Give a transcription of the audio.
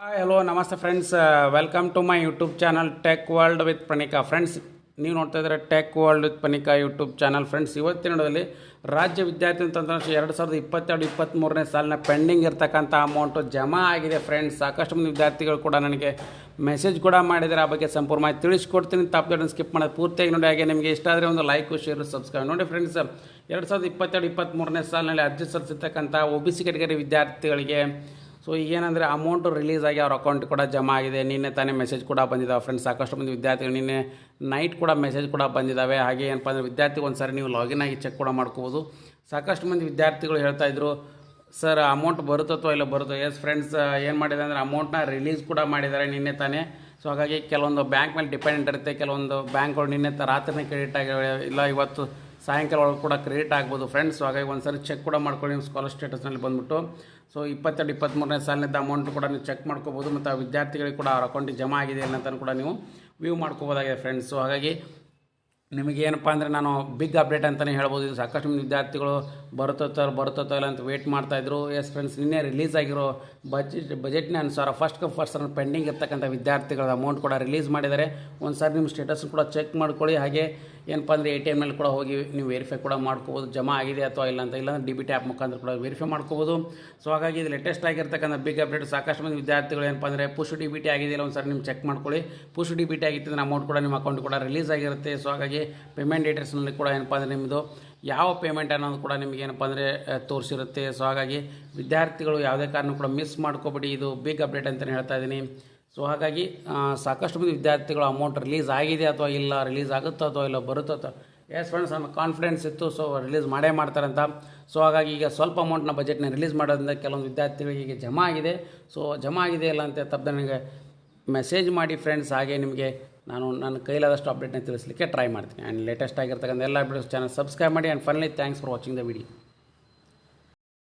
Hi hello ನಮಸ್ತೆ friends, welcome to my YouTube channel tech world with Panika. Friends, ನೀವು ನೋಡ್ತಾ ಇದ್ದಾರೆ tech world with Panika YouTube channel. Friends, ಇವತ್ತಿನ ನೋಡೋದಲ್ಲಿ ರಾಜ್ಯ ವಿದ್ಯಾರ್ಥಿ ತಂತ್ರಾಂಶ 2022-23ನೇ ಸಾಲಿನ ಪೆಂಡಿಂಗ್ ಇರ್ತಕ್ಕಂಥ ಅಮೌಂಟು ಜಮಾ ಆಗಿದೆ. ಫ್ರೆಂಡ್ಸ್, ಸಾಕಷ್ಟು ಮಂದಿ ವಿದ್ಯಾರ್ಥಿಗಳು ಕೂಡ ನನಗೆ ಮೆಸೇಜ್ ಕೂಡ ಮಾಡಿದರೆ ಆ ಬಗ್ಗೆ ಸಂಪೂರ್ಣ ಮಾಹಿತಿ ತಿಳಿಸ್ಕೊಡ್ತೀನಿ. ತಪ್ಪು ಸ್ಕಿಪ್ ಮಾಡೋದು ಪೂರ್ತಿಯಾಗಿ ನೋಡಿ. ಹಾಗೆ ನಿಮಗೆ ಇಷ್ಟ ಆದರೆ ಒಂದು ಲೈಕು, ಶೇರು, ಸಬ್ಸ್ಕ್ರೈಬ್ ನೋಡಿ. ಫ್ರೆಂಡ್ಸ್, 2022-23ನೇ ಸಾಲಿನಲ್ಲಿ ಅರ್ಜಿ ಸಲ್ಲಿಸಿರ್ತಕ್ಕಂಥ OBC ಕೆಟಗರಿ ವಿದ್ಯಾರ್ಥಿಗಳಿಗೆ ಸೊ ಈಗೇನಂದರೆ ಅಮೌಂಟು ರಿಲೀಸ್ ಆಗಿ ಅವ್ರ ಅಕೌಂಟ್ ಕೂಡ ಜಮಾ ಆಗಿದೆ. ನಿನ್ನೆ ತಾನೇ ಮೆಸೇಜ್ ಕೂಡ ಬಂದಿದ್ದಾವೆ. ಫ್ರೆಂಡ್ಸ್, ಸಾಕಷ್ಟು ಮಂದಿ ವಿದ್ಯಾರ್ಥಿಗಳು ನಿನ್ನೆ ನೈಟ್ ಕೂಡ ಮೆಸೇಜ್ ಕೂಡ ಬಂದಿದ್ದಾವೆ. ಹಾಗೆ ಏನಪ್ಪ ಅಂದರೆ ವಿದ್ಯಾರ್ಥಿಗೆ ಒಂದು ಸಾರಿ ನೀವು ಲಾಗಿನ್ ಆಗಿ ಚೆಕ್ ಕೂಡ ಮಾಡ್ಕೋಬೋದು. ಸಾಕಷ್ಟು ಮಂದಿ ವಿದ್ಯಾರ್ಥಿಗಳು ಹೇಳ್ತಾಯಿದ್ರು, ಸರ್ ಅಮೌಂಟ್ ಬರುತ್ತೋ ಇಲ್ಲ ಬರುತ್ತೋ. ಎಸ್ ಫ್ರೆಂಡ್ಸ್, ಏನು ಮಾಡಿದೆ ಅಂದರೆ ಅಮೌಂಟ್ನ ರಿಲೀಸ್ ಕೂಡ ಮಾಡಿದ್ದಾರೆ ನಿನ್ನೆ ತಾನೇ. ಸೊ ಹಾಗಾಗಿ ಕೆಲವೊಂದು ಬ್ಯಾಂಕ್ ಮೇಲೆ ಡಿಪೆಂಡೆಂಟ್ ಇರುತ್ತೆ. ಕೆಲವೊಂದು ಬ್ಯಾಂಕ್ಗಳು ನಿನ್ನೆ ರಾತ್ರಿನೇ ಕ್ರೆಡಿಟ್ ಆಗಿವೆ, ಇಲ್ಲ ಇವತ್ತು ಸಾಯಂಕಾಲ ಒಳಗೆ ಕೂಡ ಕ್ರೆಡಿಟ್ ಆಗ್ಬೋದು. ಫ್ರೆಂಡ್ಸ್, ಹಾಗಾಗಿ ಒಂದು ಸಾರಿ ಚೆಕ್ ಕೂಡ ಮಾಡ್ಕೊಳ್ಳಿ ನಿಮ್ಮ ಸ್ಕಾಲರ್ ಸ್ಟೇಟಸ್ನಲ್ಲಿ ಬಂದುಬಿಟ್ಟು. ಸೊ 22-23ನೇ ಸಾಲಿನಿಂದ ಅಮೌಂಟ್ ಕೂಡ ನೀವು ಚೆಕ್ ಮಾಡ್ಕೋಬೋದು. ಮತ್ತು ಆ ವಿದ್ಯಾರ್ಥಿಗಳಿಗೆ ಕೂಡ ಅವ್ರ ಅಕೌಂಟಿಗೆ ಜಮಾ ಆಗಿದೆ ಅಂತ ಕೂಡ ನೀವು ವ್ಯೂ ಮಾಡ್ಕೋಬೋದಾಗಿದೆ. ಫ್ರೆಂಡ್ಸ್, ಸೊ ಹಾಗಾಗಿ ನಿಮಗೇನಪ್ಪ ಅಂದರೆ ನಾನು ಬಿಗ್ ಅಪ್ಡೇಟ್ ಅಂತಲೇ ಹೇಳ್ಬೋದು. ಇದು ಸಾಕಷ್ಟು ಮಂದಿ ವಿದ್ಯಾರ್ಥಿಗಳು ಬರುತ್ತೋ ಇಲ್ಲ ಅಂತ ವೇಟ್ ಮಾಡ್ತಾಯಿದ್ರು. ಎಸ್ ಫ್ರೆಂಡ್ಸ್, ನಿನ್ನೆ ರಿಲೀಸ್ ಆಗಿರೋ ಬಜೆಟ್ನ ಅನುಸಾರ first come first serve pending ಇರ್ತಕ್ಕಂಥ ವಿದ್ಯಾರ್ಥಿಗಳ ಅಮೌಂಟ್ ಕೂಡ ರಿಲೀಸ್ ಮಾಡಿದ್ದಾರೆ. ಒಂದು ಸಾರಿ ನಿಮ್ಮ ಸ್ಟೇಟಸ್ ಕೂಡ ಚೆಕ್ ಮಾಡ್ಕೊಳ್ಳಿ. ಹಾಗೆ ಏನಪ್ಪ ಅಂದರೆ ATM ನಲ್ಲಿ ಕೂಡ ಹೋಗಿ ನೀವು ವೆರಿಫೈ ಕೂಡ ಮಾಡ್ಕೋಬೋದು, ಜಮಾ ಆಗಿದೆ ಅಥವಾ ಇಲ್ಲ ಅಂತ. ಇಲ್ಲಾಂದ್ರೆ DBT ಆ್ಯಪ್ ಮುಖಾಂತರ ಕೂಡ ವೆರಿಫೈ ಮಾಡ್ಕೋಬೋದು. ಸೊ ಹಾಗಾಗಿ ಇದು ಲೇಟೆಸ್ಟ್ ಆಗಿರ್ತಕ್ಕಂಥ ಬಿಗ್ ಅಪ್ಡೇಟ್. ಸಾಕಷ್ಟು ಮಂದಿ ವಿದ್ಯಾರ್ಥಿಗಳು ಏನಪ್ಪ ಅಂದರೆ ಪುಷ್ DBT ಆಗಿದೆಯಲ್ಲ ಒಂದು ಸಾರಿ ನೀವು ಚೆಕ್ ಮಾಡ್ಕೊಳ್ಳಿ. ಪುಷ್ DBT ಆಗಿತ್ತು ಅಮೌಂಟ್ ಕೂಡ ನಿಮ್ಮ ಅಕೌಂಟ್ ಕೂಡ ರಿಲೀಸ್ ಆಗಿರುತ್ತೆ. ಸೊ ಹಾಗಾಗಿ ಪೇಮೆಂಟ್ ಡೀಟೇಲ್ಸ್ನಲ್ಲಿ ಕೂಡ ಏನಪ್ಪ ಅಂದರೆ ನಿಮ್ಮದು ಯಾವ ಪೇಮೆಂಟ್ ಅನ್ನೋದು ಕೂಡ ನಿಮಗೆ ಏನಪ್ಪ ಅಂದರೆ ತೋರಿಸಿರುತ್ತೆ. ಸೊ ಹಾಗಾಗಿ ವಿದ್ಯಾರ್ಥಿಗಳು ಯಾವುದೇ ಕಾರಣ ಕೂಡ ಮಿಸ್ ಮಾಡ್ಕೋಬೇಡಿ. ಇದು ಬಿಗ್ ಅಪ್ಡೇಟ್ ಅಂತಲೇ ಹೇಳ್ತಾ ಇದ್ದೀನಿ. ಸೊ ಹಾಗಾಗಿ ಸಾಕಷ್ಟು ಮಂದಿ ವಿದ್ಯಾರ್ಥಿಗಳು ಅಮೌಂಟ್ ರಿಲೀಸ್ ಆಗಿದೆ ಅಥವಾ ಇಲ್ಲ, ರಿಲೀಸ್ ಆಗುತ್ತೋ ಅಥವಾ ಇಲ್ಲ ಬರುತ್ತೋ. ಎಸ್ ಫ್ರೆಂಡ್ಸ್, ನಮ್ಮ ಕಾನ್ಫಿಡೆನ್ಸ್ ಇತ್ತು. ಸೊ ರಿಲೀಸ್ ಮಾಡೇ ಮಾಡ್ತಾರಂತ. ಸೊ ಹಾಗಾಗಿ ಈಗ ಸ್ವಲ್ಪ ಅಮೌಂಟ್ನ ಬಜೆಟ್ನ ರಿಲೀಸ್ ಮಾಡೋದ್ರಿಂದ ಕೆಲವೊಂದು ವಿದ್ಯಾರ್ಥಿಗಳಿಗೆ ಜಮಾ ಆಗಿದೆ. ಸೊ ಜಮಾ ಆಗಿದೆ ಇಲ್ಲ ಅಂತ ತಪ್ಪದೆ ನನಗೆ ಮೆಸೇಜ್ ಮಾಡಿ ಫ್ರೆಂಡ್ಸ್. ಹಾಗೆ ನಿಮಗೆ ನಾನು ನನ್ನ ಕೈಲಾದಷ್ಟು ಅಪ್ಡೇಟ್ನ ತಿಳಿಸಲಿಕ್ಕೆ ಟ್ರೈ ಮಾಡ್ತೀನಿ. ಆ್ಯಂಡ್ ಲೇಟೆಸ್ಟ್ ಆಗಿರ್ತಕ್ಕಂಥ ಎಲ್ಲ ಅಪ್ಡೇಟ್ಸ್ ಚಾನಲ್ ಸಬ್ಸ್ಕ್ರೈಬ್ ಮಾಡಿ. And finally thanks for watching the video.